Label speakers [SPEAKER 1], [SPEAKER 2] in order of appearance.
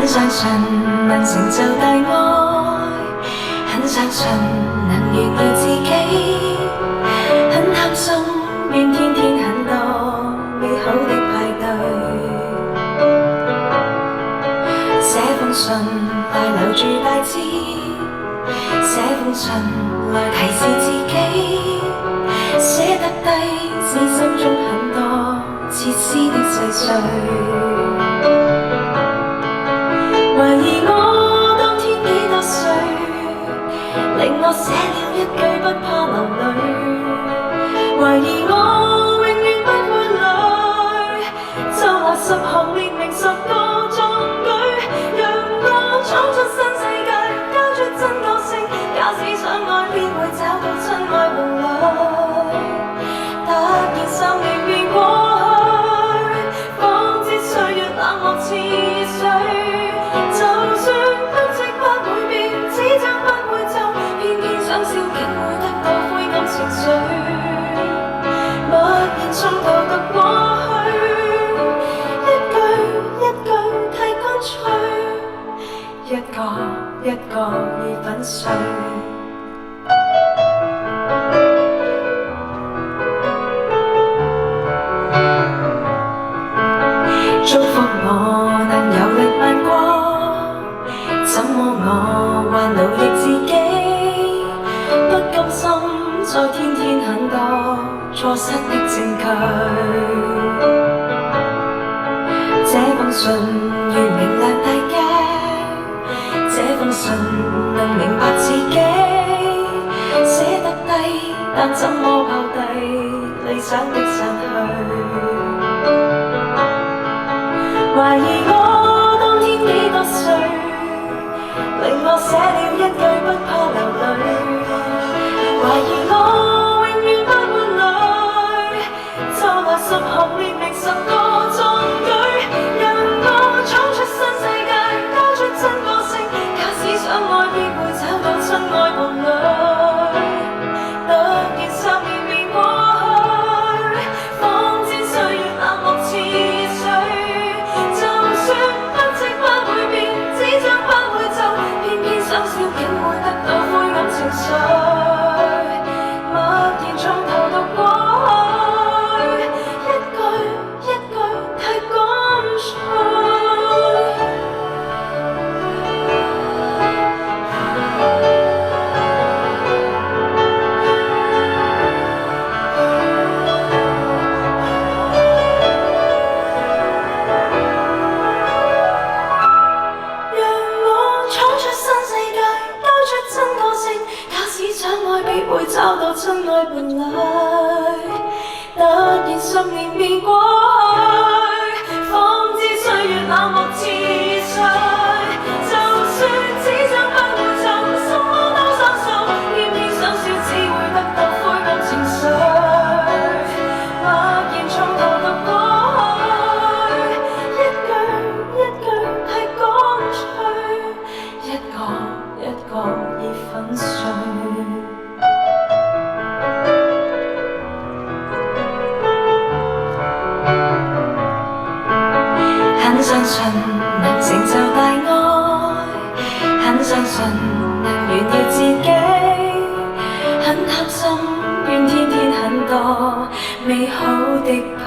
[SPEAKER 1] 很相信能成就大愛，很相信能炫耀自己，很貪心願天天很多美好的派對。寫封信來留住大志，寫封信來提示自己，寫得低是心中很多切絲的細碎。懷疑我當天幾多歲，令我寫了一句不怕流淚。懷疑我永遠不會累，就拿10行列明10個壯舉，讓我闖出新世界，交出真個性。假使相愛，便會找到真愛伴侶。突然10年便過去，方知歲月冷漠似水。就算不息不會變，紙張不會皺，偏偏想笑竟會得到灰暗情緒。默然從頭讀過去，一句一句太乾脆，一個一個已粉碎。祝福我能有力漫過，怎麼我還奴役自己？不甘心再天天很多錯失的證據。這封信如明亮大鏡，這封信能明白自己。寫得低，但怎麼拋低理想的散去？懷疑我當天幾多歲，令我寫了一句不怕流淚。懷疑我永遠不會累，就拿10行列明10個壯舉，讓我闖出新世界，交出真個性。假使相愛，必會找到真愛伴侶。突然10年便過去，方知歲月冷漠似水。不息不會變，紙張不會皺，偏偏想笑竟會得到灰暗情緒。默然從頭讀過去，一句一句太乾脆。必會找到真愛伴侶。突然10年便過去，方知歲月冷漠似水。就算紙張不會皺，什麼都相信，偏偏想笑只會得到灰暗情緒。默然從頭讀過去，一句一句太乾脆，一個一個已粉碎。很相信能成就大愛，很相信能炫耀自己，很貪心願天天很多美好的派